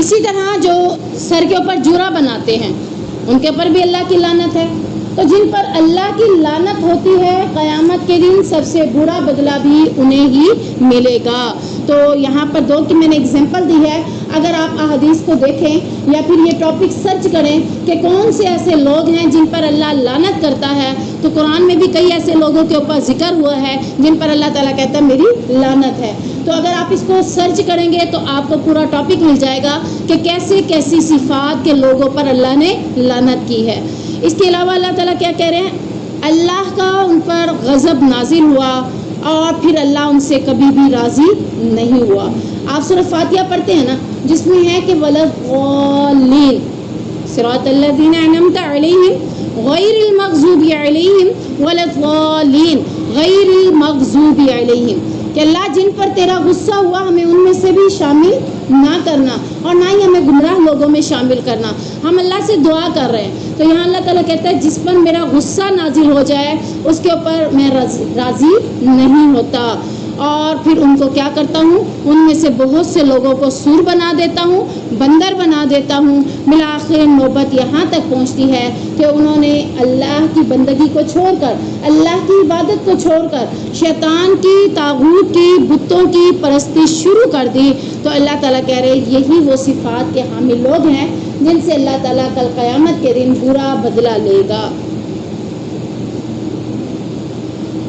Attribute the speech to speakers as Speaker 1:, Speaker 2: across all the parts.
Speaker 1: اسی طرح جو سر کے اوپر جورا بناتے ہیں ان کے اوپر بھی اللہ کی لعنت ہے. تو جن پر اللہ کی لعنت ہوتی ہے قیامت کے دن سب سے برا بدلہ بھی انہیں ہی ملے گا. تو یہاں پر دو کی میں نے اگزامپل دی ہے. اگر آپ احادیث کو دیکھیں یا پھر یہ ٹاپک سرچ کریں کہ کون سے ایسے لوگ ہیں جن پر اللہ لعنت کرتا ہے, تو قرآن میں بھی کئی ایسے لوگوں کے اوپر ذکر ہوا ہے جن پر اللہ تعالیٰ کہتا ہے میری لعنت ہے. تو اگر آپ اس کو سرچ کریں گے تو آپ کو پورا ٹاپک مل جائے گا کہ کیسے کیسی صفات کے لوگوں پر اللہ نے لعنت کی ہے. اس کے علاوہ اللہ تعالیٰ کیا کہہ رہے ہیں, اللہ کا ان پر غضب نازل ہوا اور پھر اللہ ان سے کبھی بھی راضی نہیں ہوا. آپ سورۃ فاتحہ پڑھتے ہیں نا, جس میں ہے کہ وَلَضَّالِّينَ صراط الذین انعمت علیہم غیر المغضوب علیہم وَلَضَّالِّينَ غیر المغضوب علیہم, کہ اللہ جن پر تیرا غصہ ہوا ہمیں ان میں سے بھی شامل نہ کرنا اور نہ ہی ہمیں گمراہ لوگوں میں شامل کرنا. ہم اللہ سے دعا کر رہے ہیں. تو یہاں اللہ تعالیٰ کہتا ہے جس پر میرا غصہ نازل ہو جائے اس کے اوپر میں راضی نہیں ہوتا, اور پھر ان کو کیا کرتا ہوں, ان میں سے بہت سے لوگوں کو سور بنا دیتا ہوں, بندر بنا دیتا ہوں. بالآخر نوبت یہاں تک پہنچتی ہے کہ انہوں نے اللہ کی بندگی کو چھوڑ کر, اللہ کی عبادت کو چھوڑ کر شیطان کی, طاغوت کی, بتوں کی پرستی شروع کر دی. تو اللہ تعالیٰ کہہ رہے یہی وہ صفات کے حامل لوگ ہیں جن سے اللہ تعالیٰ کل قیامت کے دن برا بدلہ لے گا.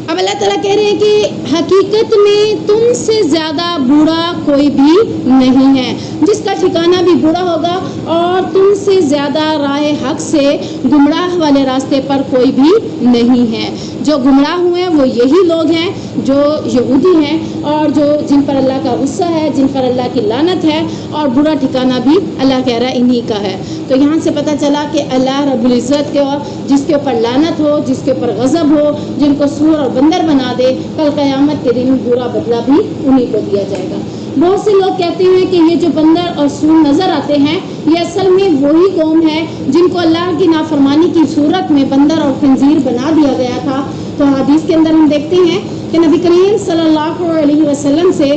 Speaker 1: اب اللہ تعالیٰ کہہ رہے ہیں کہ حقیقت میں تم سے زیادہ برا کوئی بھی نہیں ہے, جس کا ٹھکانہ بھی برا ہوگا, اور تم سے زیادہ راہ حق سے گمراہ والے راستے پر کوئی بھی نہیں ہے. جو گمراہ ہوئے ہیں وہ یہی لوگ ہیں جو یہودی ہیں, اور جو جن پر اللہ کا غصہ ہے, جن پر اللہ کی لعنت ہے, اور برا ٹھکانہ بھی اللہ کہہ رہا ہے انہی کا ہے. تو یہاں سے پتہ چلا کہ اللہ رب العزت کے جس کے اوپر لعنت ہو, جس کے اوپر غضب ہو, جن کو سور اور بندر بنا دے, کل قیامت کے دن برا بدلہ بھی انہی کو دیا جائے گا. بہت سے لوگ کہتے ہیں کہ یہ جو بندر اور سور نظر آتے ہیں یہ اصل میں وہی قوم ہے جن کو اللہ کی نافرمانی کی صورت میں بندر اور خنزیر بنا دیا گیا تھا. تو حدیث کے اندر ہم دیکھتے ہیں کہ نبی کریم صلی اللہ علیہ وسلم سے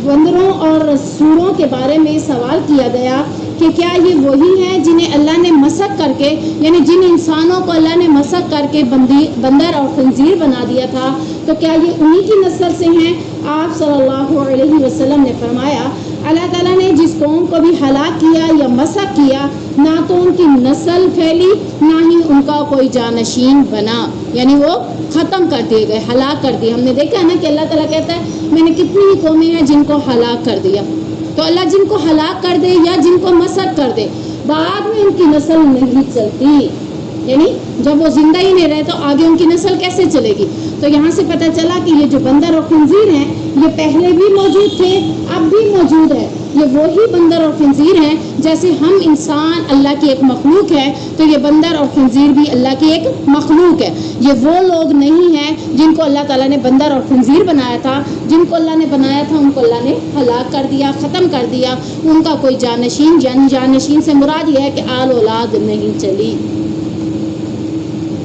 Speaker 1: بندروں اور سوروں کے بارے میں سوال کیا گیا کہ کیا یہ وہی ہیں جنہیں اللہ نے مسخ کر کے, یعنی جن انسانوں کو اللہ نے مسخ کر کے بندر اور خنزیر بنا دیا تھا, تو کیا یہ انہی کی نسل سے ہیں؟ آپ صلی اللہ علیہ وسلم نے فرمایا اللہ تعالیٰ نے جس قوم کو بھی ہلاک کیا یا مسخ کیا, نہ تو ان کی نسل پھیلی نہ ہی ان کا کوئی جانشین بنا, یعنی وہ ختم کر دیے گئے, ہلاک کر دیے. ہم نے دیکھا ہے نا کہ اللہ تعالیٰ کہتا ہے میں نے کتنی ہی قومیں ہیں جن کو ہلاک کر دیا. تو اللہ جن کو ہلاک کر دے یا جن کو مسخ کر دے, بعد میں ان کی نسل نہیں چلتی, یعنی جب وہ زندہ ہی نہیں رہے تو آگے ان کی نسل کیسے چلے گی. تو یہاں سے پتہ چلا کہ یہ جو بندر اور خنزیر ہیں یہ پہلے بھی موجود تھے, اب بھی موجود ہے. یہ وہی بندر اور خنزیر ہیں, جیسے ہم انسان اللہ کی ایک مخلوق ہے تو یہ بندر اور خنزیر بھی اللہ کی ایک مخلوق ہے. یہ وہ لوگ نہیں ہیں جن کو اللہ تعالیٰ نے بندر اور خنزیر بنایا تھا. جن کو اللہ نے بنایا تھا ان کو اللہ نے ہلاک کر دیا, ختم کر دیا. ان کا کوئی جانشین, جانشین سے مراد یہ ہے کہ آل اولاد نہیں چلی.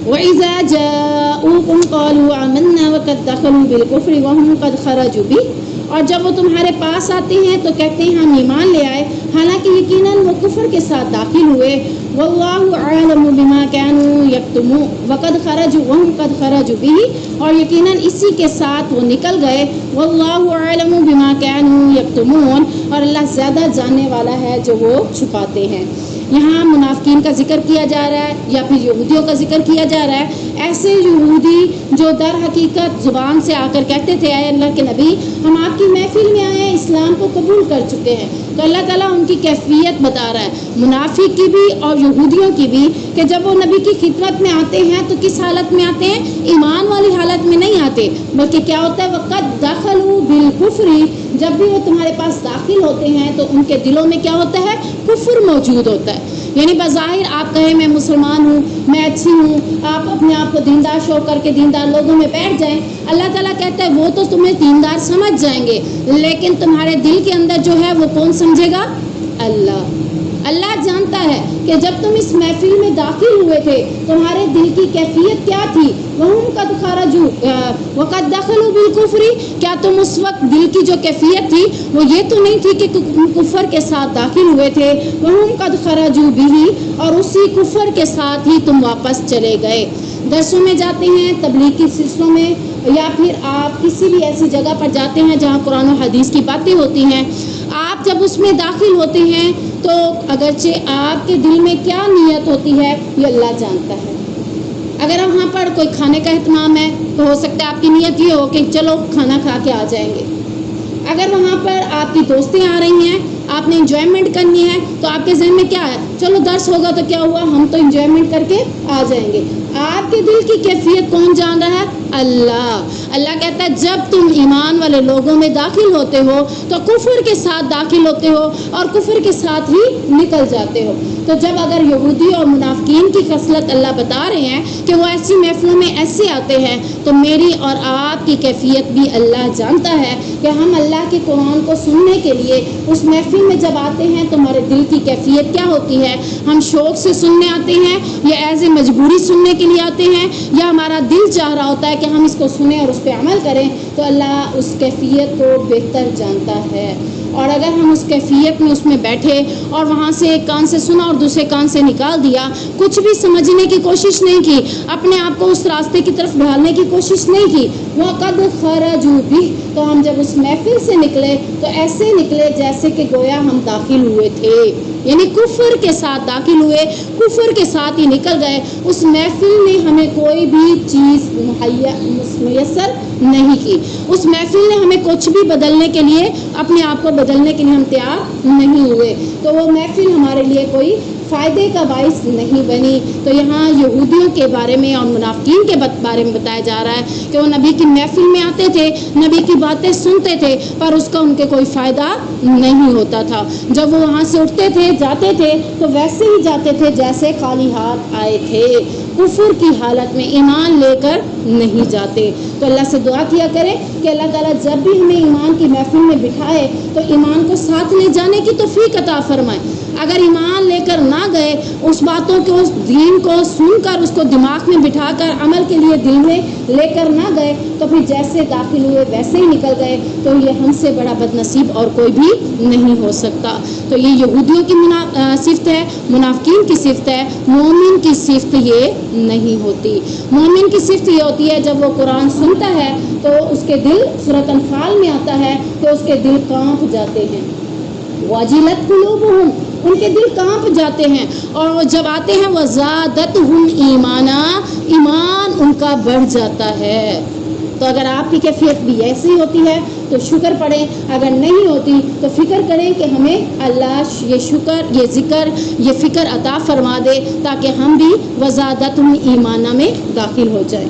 Speaker 1: وَإِذَا جَاءُوكُمْ قَالُوا آمَنَّا وَقَدْ دَخَلُوا بِالْكُفْرِ وَهُمْ قَدْ خَرَجُوا بِهِ, اور جب وہ تمہارے پاس آتے ہیں تو کہتے ہیں ہم ایمان لے آئے, حالانکہ یقیناً وہ کفر کے ساتھ داخل ہوئے. وَاللَّهُ أَعْلَمُ بِمَا كَانُوا يَكْتُمُونَ وَقَدْ خَرَجُوا وَهُمْ قَدْ خَرَجُوا بِهِ, اور یقیناً اسی کے ساتھ وہ نکل گئے. وَاللَّهُ أَعْلَمُ بِمَا كَانُوا يَكْتُمُونَ, اور اللہ زیادہ جاننے والا ہے جو وہ چھپاتے ہیں. یہاں منافقین کا ذکر کیا جا رہا ہے یا پھر یہودیوں کا ذکر کیا جا رہا ہے. ایسے یہودی جو در حقیقت زبان سے آ کر کہتے تھے اے اللہ کے نبی ہم آپ کی محفل میں آئے ہیں, اسلام کو قبول کر چکے ہیں, تو اللہ تعالیٰ ان کی کیفیت بتا رہا ہے, منافق کی بھی اور یہودیوں کی بھی, کہ جب وہ نبی کی خدمت میں آتے ہیں تو کس حالت میں آتے ہیں, ایمان والی حالت میں نہیں آتے, بلکہ کیا ہوتا ہے وقت دخلوا بالکفر, جب بھی وہ تمہارے پاس داخل ہوتے ہیں تو ان کے دلوں میں کیا ہوتا ہے, کفر موجود ہوتا ہے. یعنی بظاہر آپ کہیں میں مسلمان ہوں, میں اچھی ہوں, آپ اپنے آپ کو دیندار شو کر کے دیندار لوگوں میں بیٹھ جائیں, اللہ تعالیٰ کہتا ہے وہ تو تمہیں دیندار سمجھ جائیں گے, لیکن تمہارے دل کے اندر جو ہے وہ کون سمجھے گا, اللہ. اللہ جانتا ہے کہ جب تم اس محفل میں داخل ہوئے تھے تمہارے دل کی کیفیت کیا تھی. وَهُمْ قَدْ خَرَجُوا وَقَدْ دَخَلُوا بِالْكُفْرِ, کیا تم اس وقت دل کی جو کیفیت تھی وہ یہ تو نہیں تھی کہ کفر کے ساتھ داخل ہوئے تھے. وَهُمْ قَدْ خَرَجُوا بِهِ, اور اسی کفر کے ساتھ ہی تم واپس چلے گئے. درسوں میں جاتے ہیں, تبلیغ کے سلسلوں میں, یا پھر آپ کسی بھی ایسی جگہ پر جاتے ہیں جہاں قرآن و حدیث کی باتیں ہوتی ہیں, آپ جب اس میں داخل ہوتے ہیں تو اگرچہ آپ کے دل میں کیا نیت ہوتی ہے یہ اللہ جانتا ہے. اگر وہاں پر کوئی کھانے کا اہتمام ہے تو ہو سکتا ہے آپ کی نیت یہ ہو کہ چلو کھانا کھا کے آ جائیں گے. اگر وہاں پر آپ کی دوستیں آ رہی ہیں, آپ نے انجوائمنٹ کرنی ہے, تو آپ کے ذہن میں کیا ہے, چلو درس ہوگا تو کیا ہوا, ہم تو انجوائمنٹ کر کے آ جائیں گے. آپ کے دل کی کیفیت کون جان رہا ہے؟ اللہ. اللہ کہتا ہے جب تم ایمان والے لوگوں میں داخل ہوتے ہو تو کفر کے ساتھ داخل ہوتے ہو اور کفر کے ساتھ ہی نکل جاتے ہو. تو جب اگر یہودی اور منافقین کی خصلت اللہ بتا رہے ہیں کہ وہ ایسی محفلوں میں ایسے آتے ہیں, تو میری اور آپ کی کیفیت بھی اللہ جانتا ہے کہ ہم اللہ کے قرآن کو سننے کے لیے اس محفل میں جب آتے ہیں تو ہمارے دل کی کیفیت کیا ہوتی ہے. ہم شوق سے سننے آتے ہیں یا ایز اے مجبوری سننے کے لیے آتے ہیں, یا ہمارا دل چاہ رہا ہوتا ہے کہ ہم اس کو سنیں اور اس پہ عمل کریں. تو اللہ اس کیفیت کو بہتر جانتا ہے. اور اگر ہم اس کیفیت میں اس میں بیٹھے اور وہاں سے ایک کان سے سنا اور دوسرے کان سے نکال دیا, کچھ بھی سمجھنے کی کوشش نہیں کی, اپنے آپ کو اس راستے کی طرف ڈھالنے کی کوشش نہیں کی, وَقَدْ خَرَجُوا بِهِ, تو ہم جب اس محفل سے نکلے تو ایسے نکلے جیسے کہ گویا ہم داخل ہوئے تھے, یعنی کفر کے ساتھ داخل ہوئے, کفر کے ساتھ ہی نکل گئے. اس محفل نے ہمیں کوئی بھی چیز میسر نہیں کی, اس محفل نے ہمیں کچھ بھی بدلنے کے لیے, اپنے آپ کو بدلنے کے لیے ہم تیار نہیں ہوئے, تو وہ محفل ہمارے لیے کوئی فائدے کا باعث نہیں بنی. تو یہاں یہودیوں کے بارے میں اور منافقین کے بارے میں بتایا جا رہا ہے کہ وہ نبی کی محفل میں آتے تھے, نبی کی باتیں سنتے تھے, پر اس کا ان کے کوئی فائدہ نہیں ہوتا تھا. جب وہ وہاں سے اٹھتے تھے جاتے تھے تو ویسے ہی جاتے تھے جیسے خالی ہاتھ آئے تھے, کفر کی حالت میں, ایمان لے کر نہیں جاتے. تو اللہ سے دعا کیا کرے کہ اللہ تعالیٰ جب بھی ہمیں ایمان کی محفل میں بٹھائے تو ایمان کو ساتھ لے جانے کی توفیق عطا فرمائے. اگر ایمان لے کر نہ گئے, اس باتوں کو, اس دین کو سن کر اس کو دماغ میں بٹھا کر عمل کے لیے دل میں لے کر نہ گئے, تو پھر جیسے داخل ہوئے ویسے ہی نکل گئے, تو یہ ہم سے بڑا بد نصیب اور کوئی بھی نہیں ہو سکتا. تو یہ یہودیوں کی صفت ہے, منافقین کی صفت ہے, مومن کی صفت یہ نہیں ہوتی. مومن کی صفت یہ ہوتی ہے جب وہ قرآن سنتا ہے تو اس کے دل, سورۃ انفال میں آتا ہے کہ اس کے دل کانپ جاتے ہیں, وَجِلَتْ قُلُوبُهُمْ, ان کے دل کانپ جاتے ہیں, اور وہ جب آتے ہیں وَزَادَتْهُمْ ایمانا, ایمان ان کا بڑھ جاتا ہے. تو اگر آپ کی کیفیت بھی ایسی ہوتی ہے تو شکر پڑھیں, اگر نہیں ہوتی تو فکر کریں کہ ہمیں اللہ یہ شکر, یہ ذکر, یہ فکر عطا فرما دے تاکہ ہم بھی وَزَادَتْهُمْ ایمانا میں داخل ہو جائیں.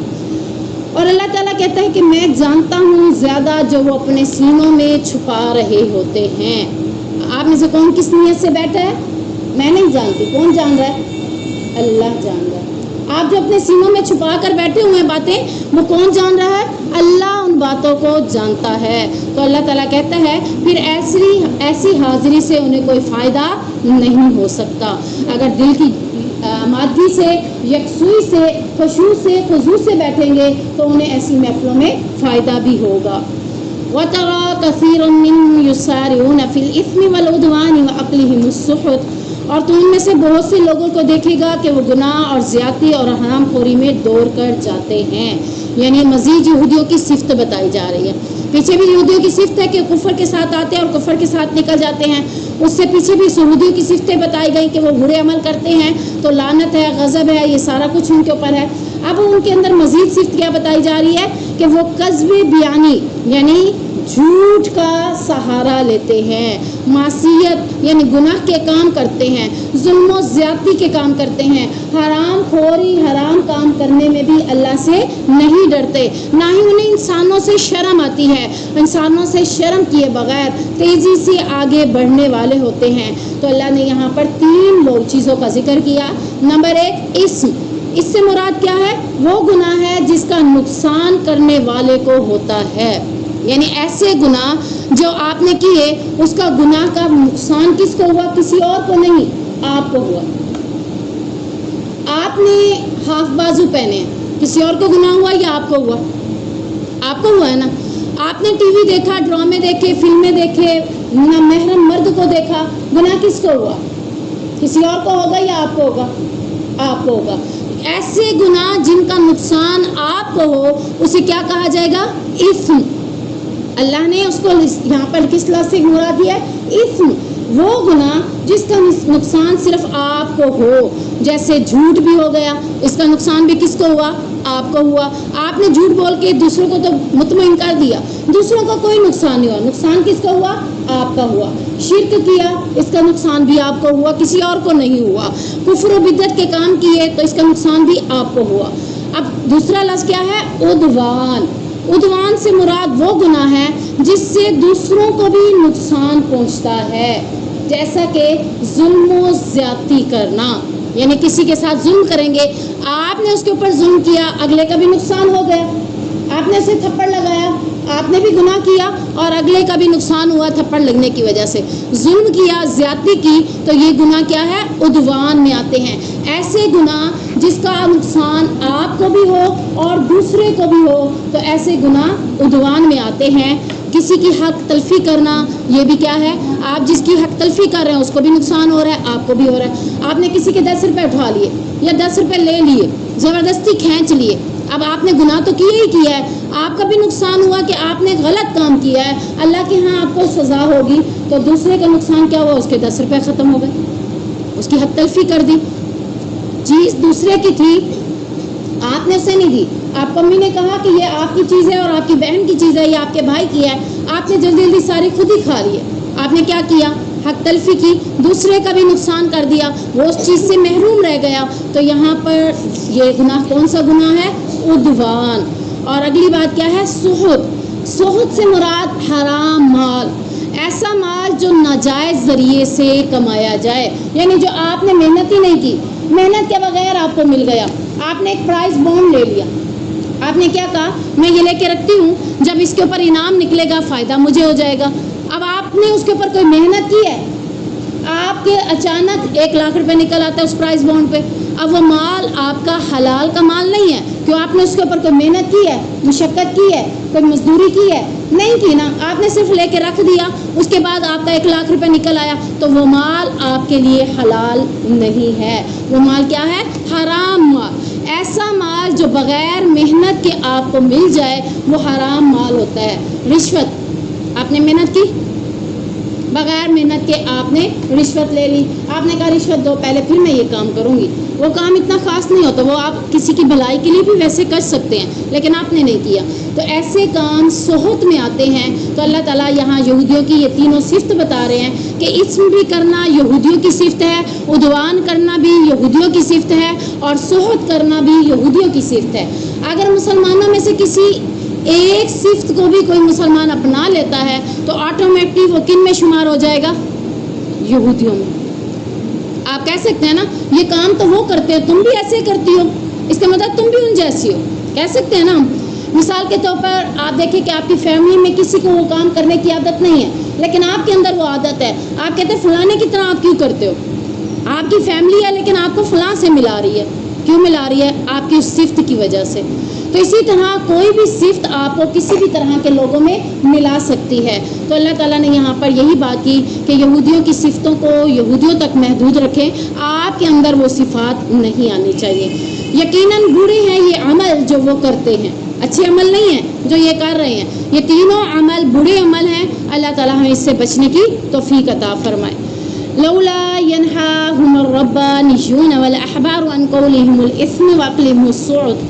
Speaker 1: اور اللہ تعالیٰ کہتا ہے کہ میں جانتا ہوں زیادہ جو وہ اپنے سینوں میں چھپا رہے ہوتے ہیں. آپ میں سے کون کس نیت سے بیٹھا ہے؟ میں نہیں جانتی, کون جان رہا ہے؟ اللہ جان رہا ہے. آپ جو اپنے سینوں میں چھپا کر بیٹھے ہوئے ہیں باتیں, وہ کون جان رہا ہے؟ اللہ ان باتوں کو جانتا ہے. تو اللہ تعالیٰ کہتا ہے پھر ایسی حاضری سے انہیں کوئی فائدہ نہیں ہو سکتا. اگر دل کی مادی سے, یکسوئی سے, خضوع سے بیٹھیں گے تو انہیں ایسی محفلوں میں فائدہ بھی ہوگا. وَتَرَى كَثِيرًا مِّنْهُمْ يُسَارِعُونَ فِي الْإِثْمِ وَالْعُدْوَانِ وَأَكْلِهِمُ السُّحْتَ, اور تو ان میں سے بہت سے لوگوں کو دیکھے گا کہ وہ گناہ اور زیادتی اور حرام خوری میں دوڑ کر جاتے ہیں. یعنی مزید یہودیوں کی صفت بتائی جا رہی ہے. پیچھے بھی یہودیوں کی صفت ہے کہ کفر کے ساتھ آتے ہیں اور کفر کے ساتھ نکل جاتے ہیں. اس سے پیچھے بھی یہودیوں کی صفتیں بتائی گئی کہ وہ برے عمل کرتے ہیں تو لعنت ہے, غضب ہے, یہ سارا کچھ ان کے اوپر ہے. اب ان کے اندر مزید صفت کیا بتائی جا رہی ہے کہ وہ کذب بیانی یعنی جھوٹ کا سہارا لیتے ہیں, معصیت یعنی گناہ کے کام کرتے ہیں, ظلم و زیادتی کے کام کرتے ہیں, حرام خوری, حرام کام کرنے میں بھی اللہ سے نہیں ڈرتے, نہ ہی انہیں انسانوں سے شرم آتی ہے. انسانوں سے شرم کیے بغیر تیزی سے آگے بڑھنے والے ہوتے ہیں. تو اللہ نے یہاں پر 3 چیزوں کا ذکر کیا. نمبر 1 اسم, اس سے مراد کیا ہے؟ وہ گناہ ہے جس کا نقصان کرنے والے کو ہوتا ہے. یعنی ایسے گناہ جو آپ نے کیے, اس کا گناہ کا نقصان کس کو ہوا؟ کسی اور کو نہیں, آپ کو ہوا. آپ نے ہاف بازو پہنے ہیں, کسی اور کو گناہ ہوا یا آپ کو ہوا؟ آپ کو ہوا ہے نا. آپ نے ٹی وی دیکھا, ڈرامے دیکھے, فلمیں دیکھے, نامحرم مرد کو دیکھا, گناہ کس کو ہوا؟ کسی اور کو ہوگا یا آپ کو ہوگا؟ آپ کو ہوگا. ایسے گناہ جن کا نقصان آپ کو ہو اسے کیا کہا جائے گا؟ اثم. اللہ نے اس کو یہاں پر کس لفظ سے مراد دیا ہے؟ اثم. وہ گناہ جس کا نقصان صرف آپ کو ہو, جیسے جھوٹ بھی ہو گیا, اس کا نقصان بھی کس کو ہوا؟ آپ کو ہوا. آپ نے جھوٹ بول کے دوسروں کو تو مطمئن کر دیا, دوسروں کو کوئی نقصان نہیں ہوا, نقصان کس کا ہوا؟ آپ کا ہوا. شرک کیا, اس کا نقصان بھی آپ کو ہوا, کسی اور کو نہیں ہوا. کفر و بدعت کے کام کیے تو اس کا نقصان بھی آپ کو ہوا. اب دوسرا لفظ کیا ہے؟ عدوان. عدوان سے مراد وہ گناہ ہے جس سے دوسروں کو بھی نقصان پہنچتا ہے, جیسا کہ ظلم و زیادتی کرنا. یعنی کسی کے ساتھ ظلم کریں گے, آپ نے اس کے اوپر ظلم کیا, اگلے کا بھی نقصان ہو گیا. آپ نے اسے تھپڑ لگایا, آپ نے بھی گناہ کیا اور اگلے کا بھی نقصان ہوا تھپڑ لگنے کی وجہ سے. ظلم کیا, زیادتی کی, تو یہ گناہ کیا ہے؟ عدوان میں آتے ہیں. ایسے گناہ جس کا نقصان آپ کو بھی ہو اور دوسرے کو بھی ہو, تو ایسے گناہ عدوان میں آتے ہیں. کسی کی حق تلفی کرنا, یہ بھی کیا ہے؟ آپ جس کی حق تلفی کر رہے ہیں اس کو بھی نقصان ہو رہا ہے, آپ کو بھی ہو رہا ہے. آپ نے کسی کے 10 روپے اٹھا لیے یا 10 روپے لے لیے, زبردستی کھینچ لیے, اب آپ نے گناہ تو کیا ہی کیا ہے, آپ کا بھی نقصان ہوا کہ آپ نے غلط کام کیا ہے, اللہ کے ہاں آپ کو سزا ہوگی. تو دوسرے کا نقصان کیا ہوا؟ اس کے 10 روپے ختم ہو گئے, اس کی حق تلفی کر دی. چیز دوسرے کی تھی, آپ نے اسے نہیں دی. آپ کو امی نے کہا کہ یہ آپ کی چیز ہے اور آپ کی بہن کی چیز ہے, یہ آپ کے بھائی کی ہے, آپ نے جلدی جلدی ساری خود ہی کھا لیے. آپ نے کیا کیا؟ حق تلفی کی, دوسرے کا بھی نقصان کر دیا, وہ اس چیز سے محروم رہ گیا. تو یہاں پر یہ گناہ کون سا گناہ ہے؟ عدوان. اور اگلی بات کیا ہے؟ سحت. سحت سے مراد حرام مال, ایسا مال جو ناجائز ذریعے سے کمایا جائے, یعنی جو آپ نے محنت ہی نہیں کی, محنت کے بغیر آپ کو مل گیا. آپ نے ایک پرائز بانڈ لے لیا, آپ نے کیا کہا؟ میں یہ لے کے رکھتی ہوں, جب اس کے اوپر انعام نکلے گا فائدہ مجھے ہو جائے گا. اب آپ نے اس کے اوپر کوئی محنت کی ہے, آپ کے اچانک 1 لاکھ روپے نکل آتا ہے اس پرائز بانڈ پہ. اب وہ مال آپ کا حلال کا مال نہیں ہے, کیوں؟ آپ نے اس کے اوپر کوئی محنت کی ہے, مشقت کی ہے, کوئی مزدوری کی ہے؟ نہیں کی نا. آپ نے صرف لے کے رکھ دیا, اس کے بعد آپ کا 1 لاکھ روپے نکل آیا, تو وہ مال آپ کے لیے حلال نہیں ہے, وہ مال کیا ہے؟ حرام مال. ایسا مال جو بغیر محنت کے آپ کو مل جائے وہ حرام مال ہوتا ہے. رشوت, آپ نے محنت کی, بغیر محنت کے آپ نے رشوت لے لی. آپ نے کہا رشوت دو پہلے پھر میں یہ کام کروں گی. وہ کام اتنا خاص نہیں ہوتا, وہ آپ کسی کی بھلائی کے لیے بھی ویسے کر سکتے ہیں, لیکن آپ نے نہیں کیا. تو ایسے کام سحت میں آتے ہیں. تو اللہ تعالیٰ یہاں یہودیوں کی یہ تینوں صفت بتا رہے ہیں کہ اسم بھی کرنا یہودیوں کی صفت ہے, عدوان کرنا بھی یہودیوں کی صفت ہے, اور سحت کرنا بھی یہودیوں کی صفت ہے. اگر مسلمانوں میں سے کسی ایک صفت کو بھی کوئی مسلمان اپنا لیتا ہے تو آٹومیٹکلی وہ کن میں شمار ہو جائے گا؟ یہودیوں میں. آپ کہہ سکتے ہیں نا یہ کام تو وہ کرتے ہیں, تم بھی ایسے کرتی ہو, اس کا مطلب تم بھی ان جیسی ہو, کہہ سکتے ہیں نا ہم. مثال کے طور پر آپ دیکھیں کہ آپ کی فیملی میں کسی کو وہ کام کرنے کی عادت نہیں ہے, لیکن آپ کے اندر وہ عادت ہے. آپ کہتے ہیں فلانے کی طرح آپ کیوں کرتے ہو؟ آپ کی فیملی ہے لیکن آپ کو فلاں سے ملا رہی ہے, کیوں ملا رہی ہے؟ آپ کی اس صفت کی وجہ سے. تو اسی طرح کوئی بھی صفت آپ کو کسی بھی طرح کے لوگوں میں ملا سکتی ہے. تو اللہ تعالیٰ نے یہاں پر یہی بات کی کہ یہودیوں کی صفتوں کو یہودیوں تک محدود رکھیں, آپ کے اندر وہ صفات نہیں آنی چاہیے. یقیناً برے ہیں یہ عمل جو وہ کرتے ہیں, اچھے عمل نہیں ہیں جو یہ کر رہے ہیں. یہ تینوں عمل برے عمل ہیں. اللہ تعالیٰ ہمیں اس سے بچنے کی توفیق عطا فرمائے. لولا ينهاهم الربانيون والاحبار عن قولهم الاثم واكلهم السحت.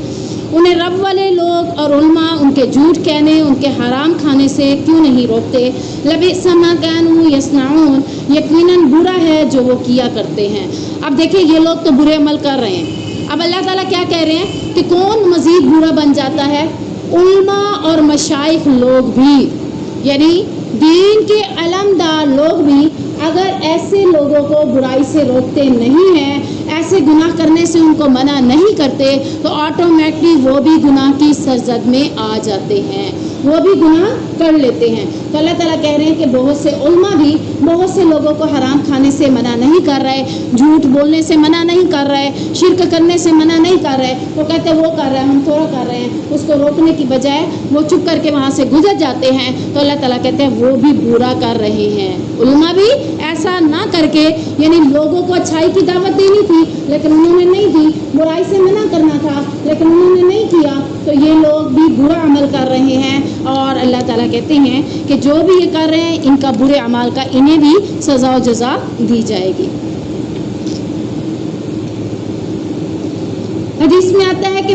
Speaker 1: انہیں رب والے لوگ اور علماء ان کے جھوٹ کہنے, ان کے حرام کھانے سے کیوں نہیں روکتے؟ لبئس ما كانوا يصنعون. یقیناً برا ہے جو وہ کیا کرتے ہیں. اب دیکھیں یہ لوگ تو برے عمل کر رہے ہیں. اب اللہ تعالیٰ کیا کہہ رہے ہیں کہ کون مزید برا بن جاتا ہے؟ علماء اور مشائخ لوگ بھی, یعنی دین کے علمدار لوگ بھی اگر ایسے لوگوں کو برائی سے روکتے نہیں ہیں, ایسے گناہ کرنے سے ان کو منع نہیں کرتے, تو آٹومیٹکلی وہ بھی گناہ کی سرزد میں آ جاتے ہیں. وہ بھی گناہ کر لیتے ہیں. تو اللہ تعالیٰ کہہ رہے ہیں کہ بہت سے علماء بھی بہت سے لوگوں کو حرام کھانے سے منع نہیں کر رہے, جھوٹ بولنے سے منع نہیں کر رہے, شرک کرنے سے منع نہیں کر رہے. وہ کہتے ہیں وہ کر رہے ہیں, ہم تھوڑا کر رہے ہیں. اس کو روکنے کی بجائے وہ چپ کر کے وہاں سے گزر جاتے ہیں. تو اللہ تعالیٰ کہتے ہیں وہ بھی برا کر رہے ہیں. علماء بھی ایسا نہ کر کے, یعنی لوگوں کو اچھائی کی دعوت دینی تھی لیکن انہوں نے نہیں دی, برائی سے منع کرنا تھا لیکن انہوں نے نہیں کیا, تو یہ لوگ بھی برا عمل کر رہے ہیں. اور اللہ تعالیٰ کہتے ہیں کہ جو بھی یہ کر رہے ہیں ان کا برے اعمال کا انہیں بھی سزا و جزا دی جائے گی. حدیث میں آتا ہے کہ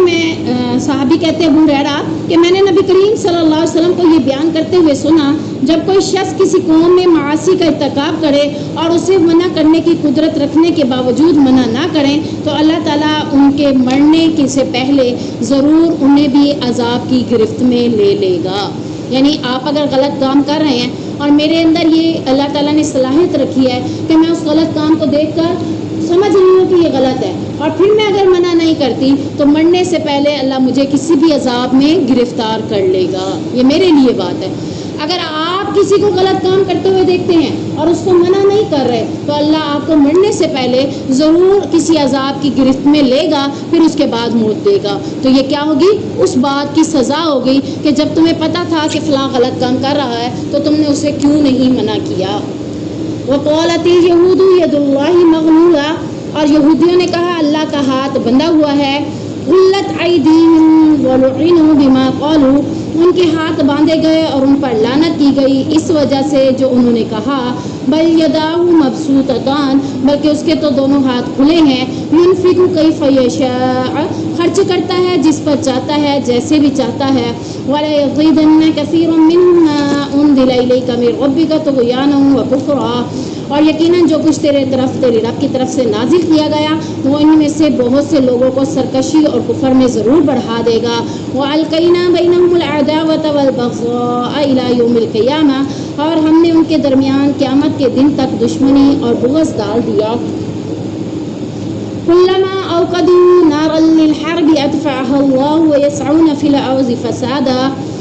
Speaker 1: صحابی کہتے ہیں ابو ہریرہ کہ میں نے نبی کریم صلی اللہ علیہ وسلم کو یہ بیان کرتے ہوئے سنا, جب کوئی شخص کسی قوم میں معاصی کا ارتکاب کرے اور اسے منع کرنے کی قدرت رکھنے کے باوجود منع نہ کریں تو اللہ تعالیٰ ان کے مرنے سے پہلے ضرور انہیں بھی عذاب کی گرفت میں لے لے گا. یعنی آپ اگر غلط کام کر رہے ہیں اور میرے اندر یہ اللہ تعالیٰ نے صلاحیت رکھی ہے کہ میں اس غلط کام کو دیکھ کر سمجھ رہی ہوں کہ یہ غلط ہے, اور پھر میں اگر منع نہیں کرتی تو مرنے سے پہلے اللہ مجھے کسی بھی عذاب میں گرفتار کر لے گا. یہ میرے لیے بات ہے. اگر آپ کسی کو غلط کام کرتے ہوئے دیکھتے ہیں اور اس کو منع نہیں کر رہے تو اللہ آپ کو مرنے سے پہلے ضرور کسی عذاب کی گرفت میں لے گا, پھر اس کے بعد موت دے گا. تو یہ کیا ہوگی؟ اس بات کی سزا ہوگی کہ جب تمہیں پتہ تھا کہ فلاں غلط کام کر رہا ہے تو تم نے اسے کیوں نہیں منع کیا. وقالت اليهود يد الله مغلولة, اور یہودیوں نے کہا اللہ کا ہاتھ بندھا ہوا ہے. غلت ایدیہم ولعنوا بما قالوا, ان کے ہاتھ باندھے گئے اور ان پر لعنت کی گئی اس وجہ سے جو انہوں نے کہا. بل یداہ مبسوطتان, بلکہ اس کے تو دونوں ہاتھ کھلے ہیں. ينفق کیف یشاء, خرچ کرتا ہے جس پر چاہتا ہے جیسے بھی چاہتا ہے. ولا یزیدن کثیر منهم ما انزل الیک من ربک طغیانا وکفرا, اور یقیناً جو کچھ تیرے رب کی طرف سے نازل کیا گیا وہ ان میں سے بہت سے لوگوں کو سرکشی اور کفر میں ضرور بڑھا دے گا. وَأَلْقَيْنَا بَيْنَهُمُ الْعَدَاوَةَ وَالْبَغْضَاءَ إِلَى يَوْمِ الْقِيَامَةِ, اور ہم نے ان کے درمیان قیامت کے دن تک دشمنی اور بغض ڈال دیا. كُلَّمَا أَوْقَدُوا نَارًا لِلْحَرْبِ أَطْفَأَهَا اللَّهُ وَيَسْعَوْنَ فِي الْأَرْضِ فَسَادًا,